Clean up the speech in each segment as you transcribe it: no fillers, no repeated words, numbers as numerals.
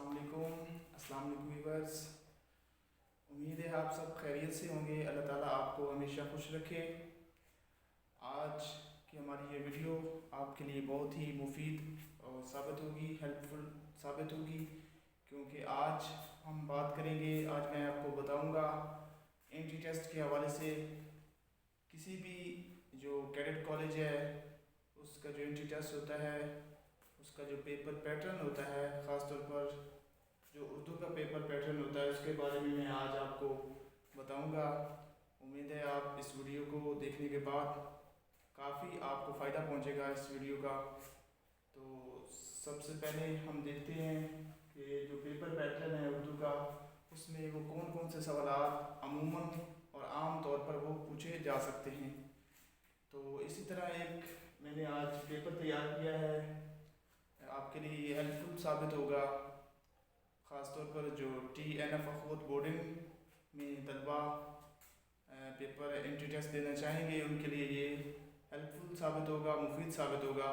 अस्सलाम वालेकुम व्यूअर्स। उम्मीद है आप सब खैरियत से होंगे। अल्लाह ताला आपको हमेशा खुश रखे। आज की हमारी ये वीडियो आपके लिए बहुत ही मुफीद और साबित होगी, हेल्पफुल साबित होगी, क्योंकि आज हम बात करेंगे, आज मैं आपको बताऊंगा एंट्री टेस्ट के हवाले से किसी भी जो कैडेट कॉलेज है उसका जो एंट्री टेस्ट होता है, उसका जो पेपर पैटर्न होता है, ख़ास तौर पर जो उर्दू का पेपर पैटर्न होता है, उसके बारे में मैं आज आपको बताऊंगा। उम्मीद है आप इस वीडियो को देखने के बाद काफ़ी आपको फ़ायदा पहुंचेगा इस वीडियो का। तो सबसे पहले हम देखते हैं कि जो पेपर पैटर्न है उर्दू का, उसमें वो कौन कौन से सवाल अमूमन और आम तौर पर वो पूछे जा सकते हैं। तो इसी तरह एक मैंने आज पेपर तैयार किया है, आपके लिए ये हेल्पफुल साबित होगा। ख़ास तौर पर जो TNF अखवत बोर्डिंग में तलबा पेपर एंट्री टेस्ट देना चाहेंगे, उनके लिए ये हेल्पफुल साबित होगा, मुफीद साबित होगा।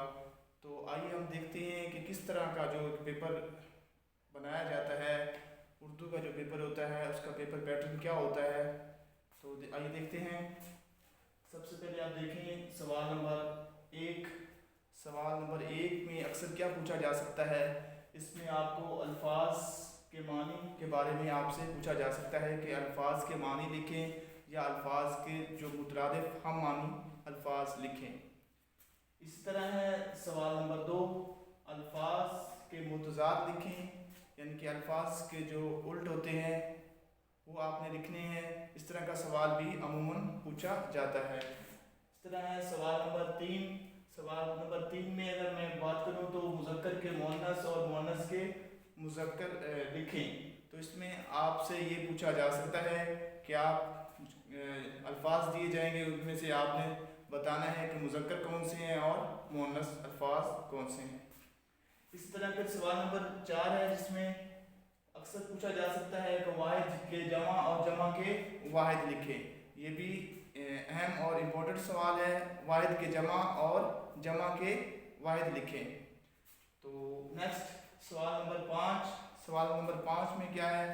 तो आइए हम देखते हैं कि किस तरह का जो पेपर बनाया जाता है, उर्दू का जो पेपर होता है उसका पेपर पैटर्न क्या होता है। तो आइए देखते हैं। सबसे पहले आप देखें सवाल नंबर 1। सवाल नंबर 1 में अक्सर क्या पूछा जा सकता है, इसमें आपको अल्फाज के मानी के बारे में आपसे पूछा जा सकता है कि अल्फाज के मानी लिखें या अल्फाज के जो मुतरादिफ हम मानी अल्फाज लिखें। इसी तरह है सवाल नंबर 2, अल्फाज के मुतज़ाद लिखें, यानी कि अल्फाज के जो उल्ट होते हैं वो आपने लिखने हैं। इस तरह का सवाल भी अमूमन पूछा जाता है। इस तरह है सवाल नंबर 3। सवाल नंबर 3 में अगर मैं बात करूं तो मुज़क्कर के मुअन्नस और मुअन्नस के मुज़क्कर लिखें। तो इसमें आपसे ये पूछा जा सकता है कि आप अल्फाज दिए जाएंगे, उनमें से आपने बताना है कि मुज़क्कर कौन से हैं और मुअन्नस अल्फाज कौन से हैं। इसी तरह फिर सवाल नंबर 4 है, जिसमें अक्सर पूछा जा सकता है कि वाहिद के जमा और जमा के वाहिद लिखें। ये भी अहम और इम्पोर्टेंट सवाल है, वाहिद के जमा और जमा के वाहिद लिखें। तो नेक्स्ट सवाल नंबर 5। सवाल नंबर 5 में क्या है,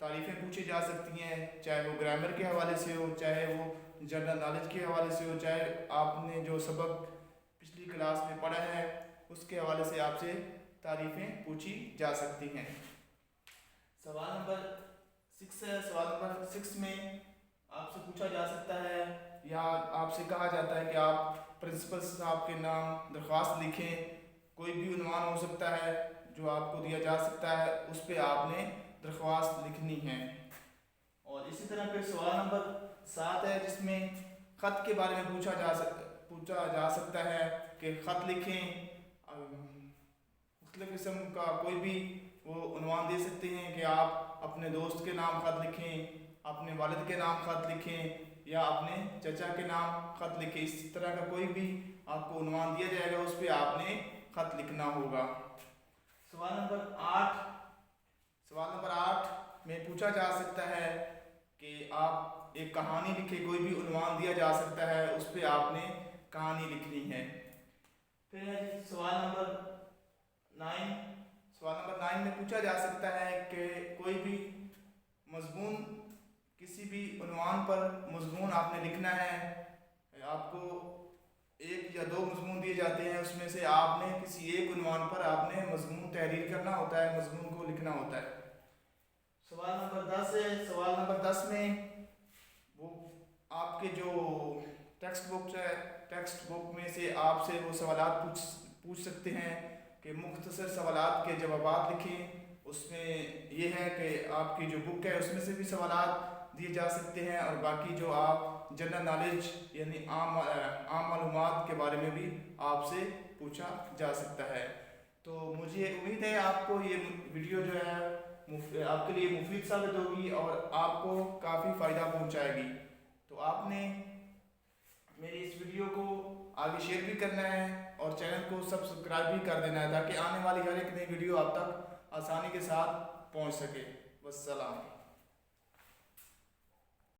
तारीफ़ें पूछी जा सकती हैं, चाहे वो ग्रामर के हवाले से हो, चाहे वो जनरल नॉलेज के हवाले से हो, चाहे आपने जो सबक पिछली क्लास में पढ़ा है उसके हवाले से आपसे तारीफ़ें पूछी जा सकती हैं। सवाल नंबर 6 है। सवाल नंबर 6 में आपसे पूछा जा सकता है या आपसे कहा जाता है कि आप प्रिंसिपल साहब के नाम दरख्वास्त लिखें। कोई भी उन्वान हो सकता है जो आपको दिया जा सकता है, उस पर आपने दरख्वास्त लिखनी है। और इसी तरह फिर सवाल नंबर 7 है, जिसमें ख़त के बारे में पूछा जा सकता है कि ख़त लिखें। मुख्तलिफ़ किस्म का कोई भी वो उन्वान दे सकते हैं कि आप अपने दोस्त के नाम ख़त लिखें, अपने वालिद के नाम ख़त लिखें या अपने चचा के नाम ख़त लिखें। इस तरह का कोई भी आपको उन्वान दिया जाएगा, उस पर आपने ख़त लिखना होगा। सवाल नंबर 8। सवाल नंबर 8 में पूछा जा सकता है कि आप एक कहानी लिखें। कोई भी उन्वान दिया जा सकता है, उस पर आपने कहानी लिखनी है। फिर सवाल नंबर 9। सवाल नंबर 9 में पूछा जा सकता है कि कोई भी मज़मून, किसी भी उन्वान पर मज़मून आपने लिखना है। आपको 1 या 2 मज़मून दिए जाते हैं, उसमें से आपने किसी एक उन्वान पर आपने मज़मून तहरीर करना होता है, मज़मून को लिखना होता है। सवाल नंबर 10 है। सवाल नंबर 10 में वो आपके जो टेक्स्ट बुक है, टेक्स्ट बुक में से आपसे वो सवालात पूछ सकते हैं कि मुख्तसर सवालात के जवाबात लिखें। उसमें ये है कि आपकी जो बुक है उसमें से भी सवालात दिए जा सकते हैं, और बाकी जो आप जनरल नॉलेज यानी आम मालूमात के बारे में भी आपसे पूछा जा सकता है। तो मुझे उम्मीद है आपको ये वीडियो जो है आपके लिए मुफीद साबित होगी और आपको काफ़ी फ़ायदा पहुंचाएगी। तो आपने मेरी इस वीडियो को आगे शेयर भी करना है और चैनल को सब्सक्राइब भी कर देना है, ताकि आने वाली हर एक नई वीडियो आप तक आसानी के साथ पहुंच सके। वस्सलाम।